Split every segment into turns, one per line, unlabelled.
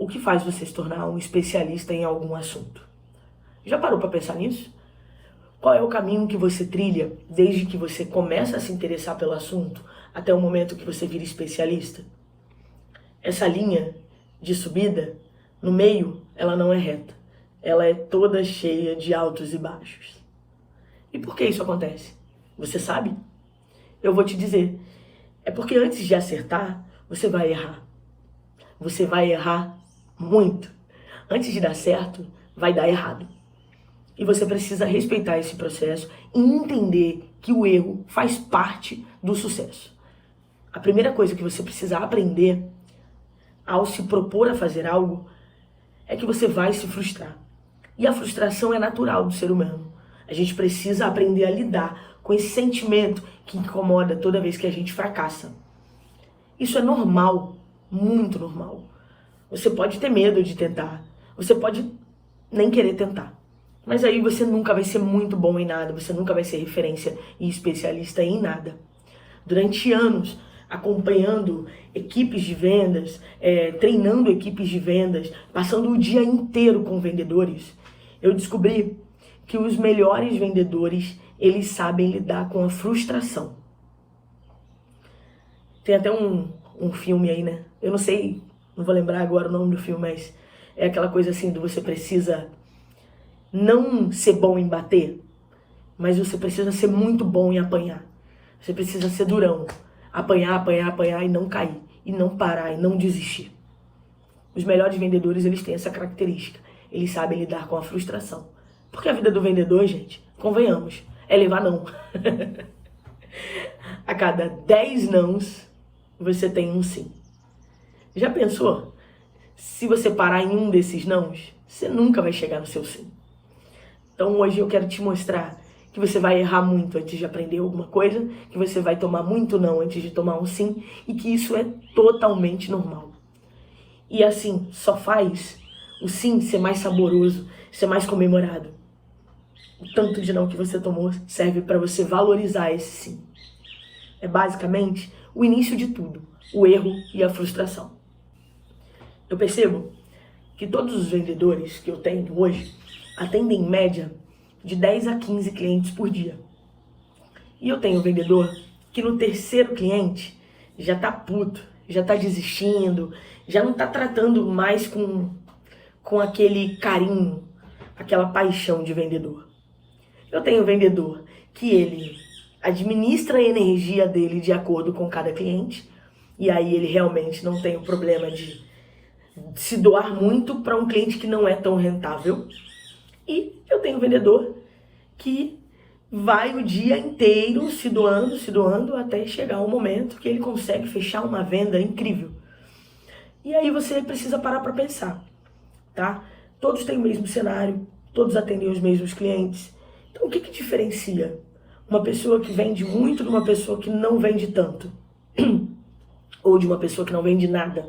o que faz você se tornar um especialista em algum assunto? Já parou para pensar nisso? Qual é o caminho que você trilha desde que você começa a se interessar pelo assunto até o momento que você vira especialista? Essa linha de subida, no meio, ela não é reta. Ela é toda cheia de altos e baixos. E por que isso acontece? Você sabe? Eu vou te dizer. É porque antes de acertar, você vai errar. Você vai errar muito. Antes de dar certo, vai dar errado. E você precisa respeitar esse processo e entender que o erro faz parte do sucesso. A primeira coisa que você precisa aprender ao se propor a fazer algo é que você vai se frustrar. E a frustração é natural do ser humano. A gente precisa aprender a lidar com esse sentimento que incomoda toda vez que a gente fracassa. Isso é normal, muito normal. Você pode ter medo de tentar, você pode nem querer tentar. Mas aí você nunca vai ser muito bom em nada, você nunca vai ser referência e especialista em nada. Durante anos, acompanhando equipes de vendas, treinando equipes de vendas, passando o dia inteiro com vendedores, eu descobri que os melhores vendedores, eles sabem lidar com a frustração. Tem até um filme aí, né? Eu não sei, não vou lembrar agora o nome do filme, mas é aquela coisa assim do você precisa não ser bom em bater, mas você precisa ser muito bom em apanhar. Você precisa ser durão. Apanhar, apanhar, apanhar e não cair. E não parar, e não desistir. Os melhores vendedores, eles têm essa característica. Eles sabem lidar com a frustração. Porque a vida do vendedor, gente, convenhamos, é levar não. A cada 10 nãos, você tem um sim. Já pensou? Se você parar em um desses nãos, você nunca vai chegar no seu sim. Então hoje eu quero te mostrar que você vai errar muito antes de aprender alguma coisa, que você vai tomar muito não antes de tomar um sim, e que isso é totalmente normal. E assim, só faz o sim ser mais saboroso, ser mais comemorado. O tanto de não que você tomou serve para você valorizar esse sim. É basicamente o início de tudo, o erro e a frustração. Eu percebo que todos os vendedores que eu tenho hoje atendem em média de 10 a 15 clientes por dia. E eu tenho um vendedor que no terceiro cliente já tá puto, já tá desistindo, já não tá tratando mais com aquele carinho, aquela paixão de vendedor. Eu tenho um vendedor que ele administra a energia dele de acordo com cada cliente, e aí ele realmente não tem o problema de se doar muito para um cliente que não é tão rentável. E eu tenho um vendedor que vai o dia inteiro se doando, até chegar um momento que ele consegue fechar uma venda incrível. E aí você precisa parar para pensar, tá? Todos têm o mesmo cenário, todos atendem os mesmos clientes. Então o que diferencia uma pessoa que vende muito de uma pessoa que não vende tanto? Ou de uma pessoa que não vende nada?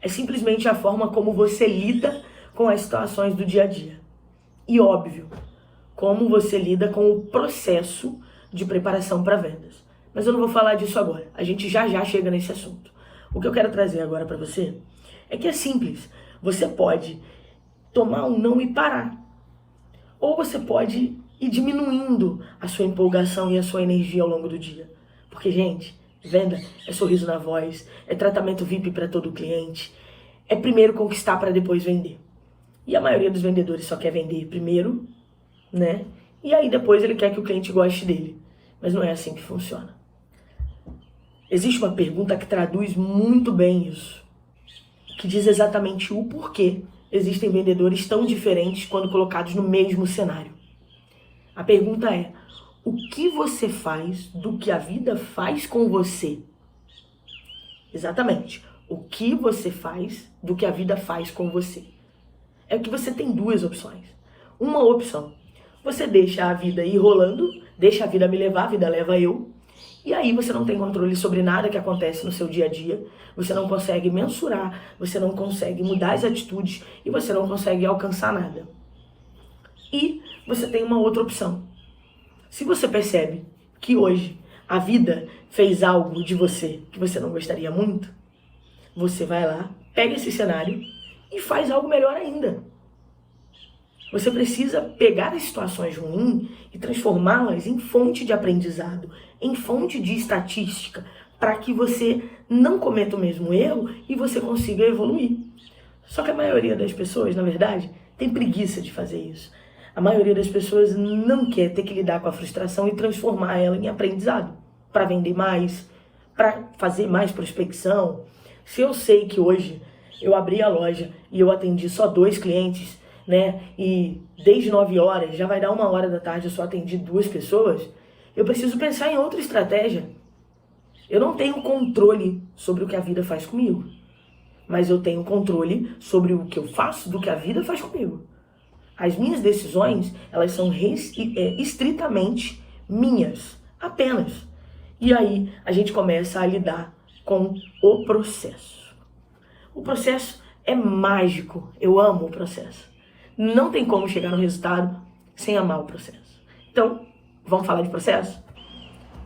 É simplesmente a forma como você lida com as situações do dia a dia. E óbvio, como você lida com o processo de preparação para vendas. Mas eu não vou falar disso agora, a gente já chega nesse assunto. O que eu quero trazer agora para você é que é simples. Você pode tomar um não e parar. Ou você pode ir diminuindo a sua empolgação e a sua energia ao longo do dia. Porque, gente, venda é sorriso na voz, é tratamento VIP para todo cliente, é primeiro conquistar para depois vender. E a maioria dos vendedores só quer vender primeiro, né? E aí depois ele quer que o cliente goste dele. Mas não é assim que funciona. Existe uma pergunta que traduz muito bem isso, que diz exatamente o porquê existem vendedores tão diferentes quando colocados no mesmo cenário. A pergunta é: o que você faz do que a vida faz com você? Exatamente. O que você faz do que a vida faz com você? É que você tem duas opções. Uma opção, você deixa a vida ir rolando, deixa a vida me levar, a vida leva eu. E aí você não tem controle sobre nada que acontece no seu dia a dia. Você não consegue mensurar, você não consegue mudar as atitudes e você não consegue alcançar nada. E você tem uma outra opção. Se você percebe que hoje a vida fez algo de você que você não gostaria muito, você vai lá pega esse cenário e faz algo melhor ainda. Você precisa pegar as situações ruins e transformá-las em fonte de aprendizado, em fonte de estatística, para que você não cometa o mesmo erro e você consiga evoluir. Só que a maioria das pessoas, na verdade, tem preguiça de fazer isso. A maioria das pessoas não quer ter que lidar com a frustração e transformar ela em aprendizado, para vender mais, para fazer mais prospecção. Se eu sei que hoje eu abri a loja e eu atendi só 2 clientes, né, e desde 9 horas, já vai dar 1 hora da tarde, eu só atendi 2 pessoas, eu preciso pensar em outra estratégia. Eu não tenho controle sobre o que a vida faz comigo, mas eu tenho controle sobre o que eu faço do que a vida faz comigo. As minhas decisões, elas são estritamente minhas, apenas. E aí a gente começa a lidar com o processo. O processo é mágico, eu amo o processo. Não tem como chegar no resultado sem amar o processo. Então, vamos falar de processo?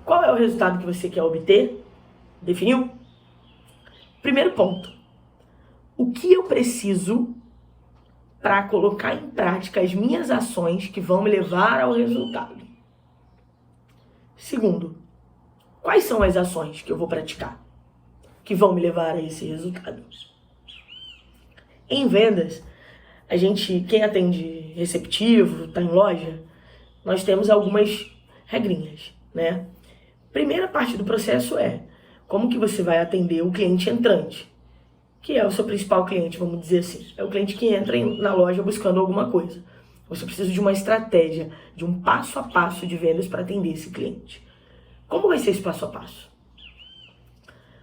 Qual é o resultado que você quer obter? Definiu? Primeiro ponto. O que eu preciso para colocar em prática as minhas ações que vão me levar ao resultado? Segundo, quais são as ações que eu vou praticar que vão me levar a esse resultado? Em vendas, quem atende receptivo, está em loja, nós temos algumas regrinhas, né? Primeira parte do processo é como que você vai atender o cliente entrante, que é o seu principal cliente, vamos dizer assim. É o cliente que entra na loja buscando alguma coisa. Você precisa de uma estratégia, de um passo a passo de vendas para atender esse cliente. Como vai ser esse passo a passo?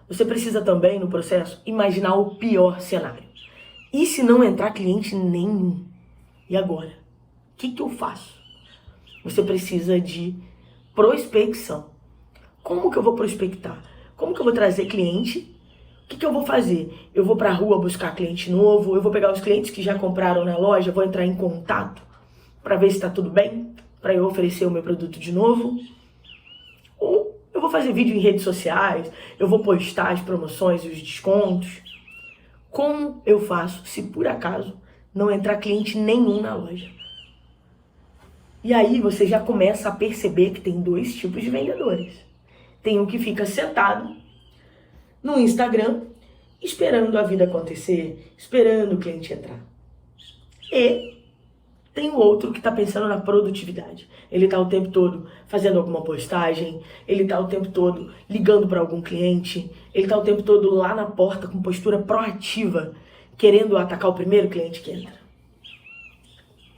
Você precisa também, no processo, imaginar o pior cenário. E se não entrar cliente nenhum? E agora? O que eu faço? Você precisa de prospecção. Como que eu vou prospectar? Como que eu vou trazer cliente? O que eu vou fazer? Eu vou para a rua buscar cliente novo? Eu vou pegar os clientes que já compraram na loja, vou entrar em contato para ver se está tudo bem? Para eu oferecer o meu produto de novo? Ou eu vou fazer vídeo em redes sociais? Eu vou postar as promoções e os descontos? Como eu faço se por acaso não entrar cliente nenhum na loja? E aí você já começa a perceber que tem 2 tipos de vendedores. Tem um que fica sentado no Instagram, esperando a vida acontecer, esperando o cliente entrar. E tem o outro que está pensando na produtividade. Ele está o tempo todo fazendo alguma postagem, ele está o tempo todo ligando para algum cliente, ele está o tempo todo lá na porta com postura proativa, querendo atacar o primeiro cliente que entra.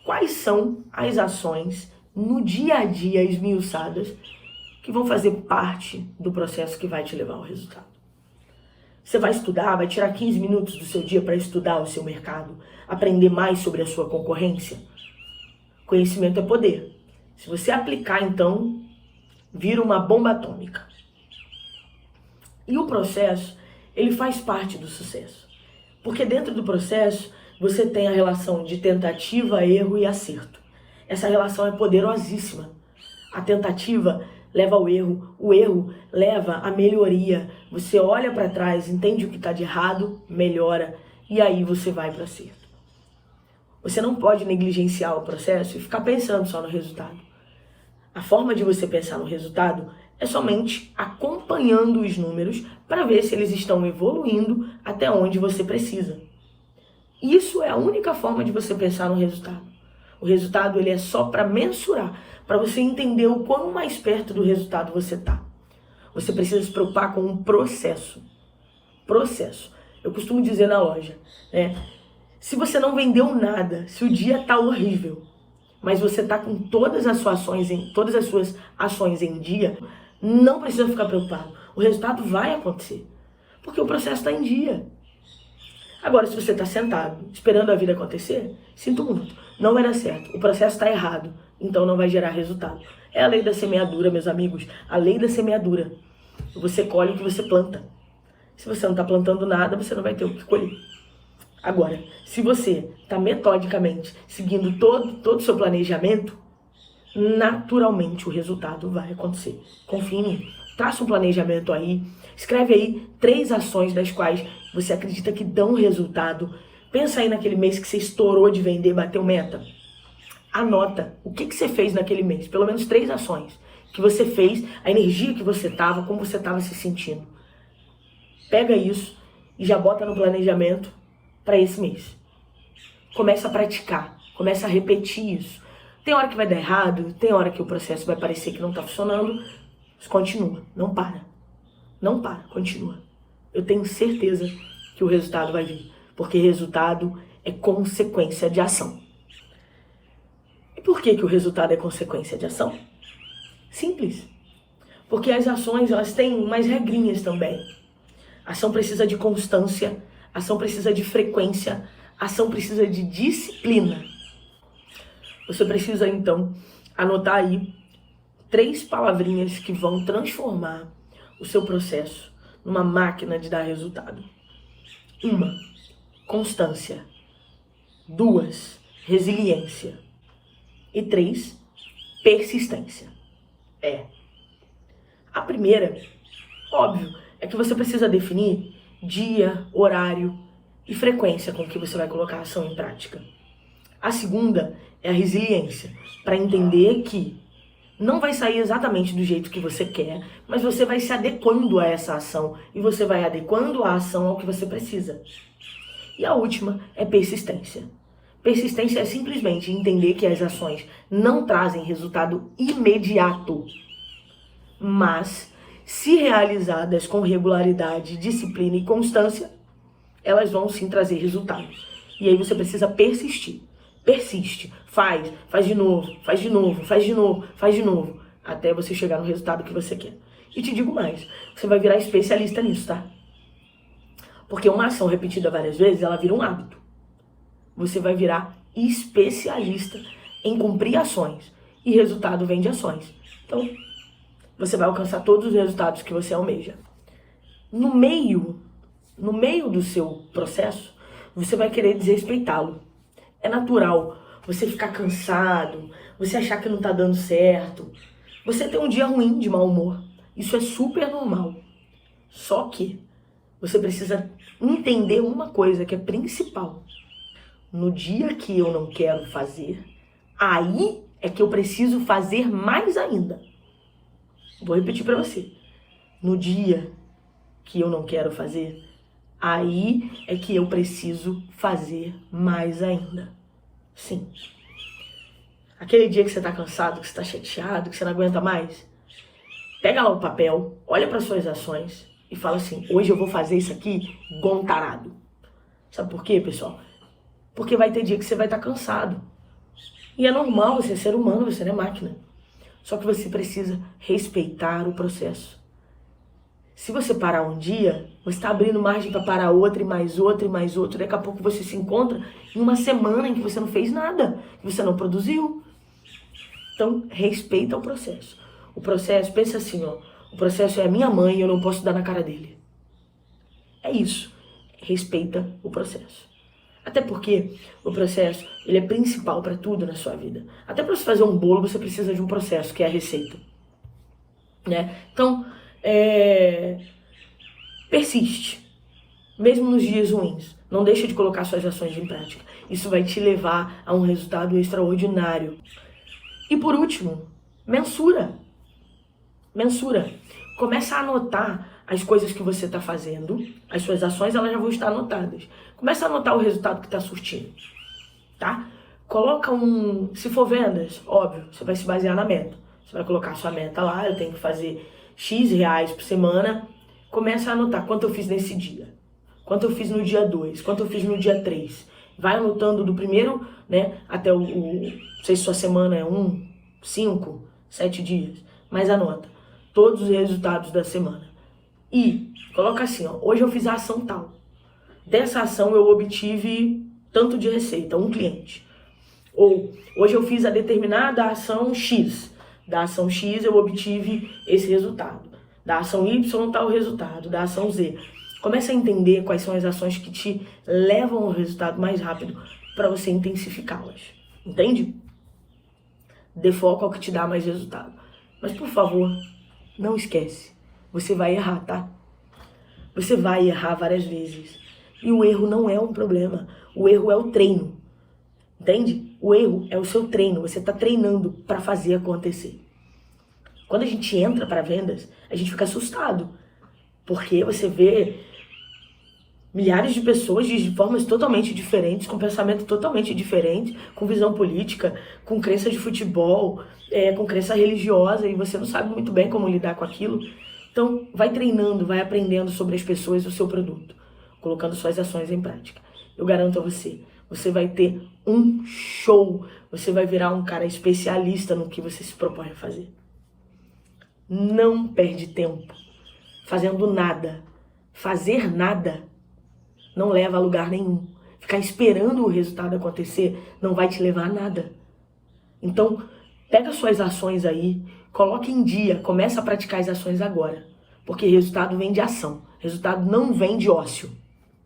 Quais são as ações no dia a dia esmiuçadas que vão fazer parte do processo que vai te levar ao resultado? Você vai estudar, vai tirar 15 minutos do seu dia para estudar o seu mercado, aprender mais sobre a sua concorrência? Conhecimento é poder. Se você aplicar, então, vira uma bomba atômica. E o processo, ele faz parte do sucesso. Porque dentro do processo, você tem a relação de tentativa, erro e acerto. Essa relação é poderosíssima. A tentativa leva ao erro, o erro leva à melhoria. Você olha para trás, entende o que está de errado, melhora, e aí você vai para o acerto. Você não pode negligenciar o processo e ficar pensando só no resultado. A forma de você pensar no resultado é somente acompanhando os números para ver se eles estão evoluindo até onde você precisa. Isso é a única forma de você pensar no resultado. O resultado ele é só para mensurar, para você entender o quão mais perto do resultado você está. Você precisa se preocupar com um processo. Processo. Eu costumo dizer na loja, né? Se você não vendeu nada, se o dia está horrível, mas você está com todas as suas ações em dia, não precisa ficar preocupado. O resultado vai acontecer, porque o processo está em dia. Agora, se você está sentado, esperando a vida acontecer, sinto muito, não vai dar certo. O processo está errado, então não vai gerar resultado. É a lei da semeadura, meus amigos, a lei da semeadura. Você colhe o que você planta. Se você não está plantando nada, você não vai ter o que colher. Agora, se você está metodicamente seguindo todo o seu planejamento, naturalmente o resultado vai acontecer. Confie em mim. Traça um planejamento aí, escreve aí 3 ações das quais você acredita que dão resultado. Pensa aí naquele mês que você estourou de vender, bateu meta. Anota o que você fez naquele mês, pelo menos 3 ações que você fez, a energia que você estava, como você estava se sentindo. Pega isso e já bota no planejamento para esse mês. Começa a praticar, começa a repetir isso. Tem hora que vai dar errado, tem hora que o processo vai parecer que não está funcionando, mas continua, não para. Não para, continua. Eu tenho certeza que o resultado vai vir, porque resultado é consequência de ação. E por que o resultado é consequência de ação? Simples. Porque as ações, elas têm umas regrinhas também. A ação precisa de constância, a ação precisa de frequência, a ação precisa de disciplina. Você precisa, então, anotar aí 3 palavrinhas que vão transformar o seu processo numa máquina de dar resultado. 1, constância. 2, resiliência. E 3, persistência. A primeira, óbvio, é que você precisa definir dia, horário e frequência com que você vai colocar a ação em prática. A segunda é a resiliência, para entender que não vai sair exatamente do jeito que você quer, mas você vai se adequando a essa ação e você vai adequando a ação ao que você precisa. E a última é persistência. Persistência é simplesmente entender que as ações não trazem resultado imediato, mas se realizadas com regularidade, disciplina e constância, elas vão sim trazer resultados. E aí você precisa persistir. Persiste, faz de novo, faz de novo, faz de novo, faz de novo, até você chegar no resultado que você quer. E te digo mais, você vai virar especialista nisso, tá? Porque uma ação repetida várias vezes, ela vira um hábito. Você vai virar especialista em cumprir ações. E resultado vem de ações. Então, você vai alcançar todos os resultados que você almeja. No meio do seu processo, você vai querer desrespeitá-lo. É natural você ficar cansado, você achar que não tá dando certo, você ter um dia ruim de mau humor. Isso é super normal. Só que você precisa entender uma coisa que é principal. No dia que eu não quero fazer, aí é que eu preciso fazer mais ainda. Vou repetir para você. No dia que eu não quero fazer, aí é que eu preciso fazer mais ainda. Sim. Aquele dia que você tá cansado, que você tá chateado, que você não aguenta mais, pega lá o papel, olha para suas ações e fala assim, hoje eu vou fazer isso aqui igual um tarado. Sabe por quê, pessoal? Porque vai ter dia que você vai estar cansado. E é normal, você é ser humano, você não é máquina. Só que você precisa respeitar o processo. Se você parar um dia, você está abrindo margem para parar outro, e mais outro, e mais outro. Daqui a pouco você se encontra em uma semana em que você não fez nada, que você não produziu. Então, respeita o processo. O processo, pensa assim, ó. O processo é a minha mãe e eu não posso dar na cara dele. É isso. Respeita o processo. Até porque o processo, ele é principal para tudo na sua vida. Até para você fazer um bolo, você precisa de um processo, que é a receita. Né? Então, persiste. Mesmo nos dias ruins. Não deixa de colocar suas ações em prática. Isso vai te levar a um resultado extraordinário. E por último, mensura. Mensura. Começa a anotar as coisas que você está fazendo. As suas ações, elas já vão estar anotadas. Começa a anotar o resultado que está surtindo. Tá? Coloca se for vendas, óbvio, você vai se basear na meta. Você vai colocar a sua meta lá, eu tenho que fazer X reais por semana. Começa a anotar quanto eu fiz nesse dia. Quanto eu fiz no dia 2, quanto eu fiz no dia 3. Vai anotando do primeiro, né, até não sei se sua semana é 1, 5, 7 dias. Mas anota todos os resultados da semana. E coloca assim, ó, hoje eu fiz a ação tal. Dessa ação eu obtive tanto de receita, um cliente. Ou hoje eu fiz a determinada ação X. Da ação X eu obtive esse resultado. Da ação Y tal resultado. Da ação Z. Começa a entender quais são as ações que te levam ao resultado mais rápido para você intensificá-las. Entende? Dê foco ao que te dá mais resultado. Mas por favor, não esquece. Você vai errar, tá? Você vai errar várias vezes. E o erro não é um problema. O erro é o treino. Entende? O erro é o seu treino. Você está treinando para fazer acontecer. Quando a gente entra para vendas, a gente fica assustado. Porque você vê milhares de pessoas de formas totalmente diferentes, com pensamento totalmente diferente, com visão política, com crença de futebol, com crença religiosa, e você não sabe muito bem como lidar com aquilo. Então, vai treinando, vai aprendendo sobre as pessoas e o seu produto, colocando suas ações em prática. Eu garanto a você, você vai ter um show, você vai virar um cara especialista no que você se propõe a fazer. Não perde tempo fazendo nada. Fazer nada não leva a lugar nenhum. Ficar esperando o resultado acontecer não vai te levar a nada. Então, pega suas ações aí, coloque em dia, começa a praticar as ações agora. Porque resultado vem de ação. Resultado não vem de ócio.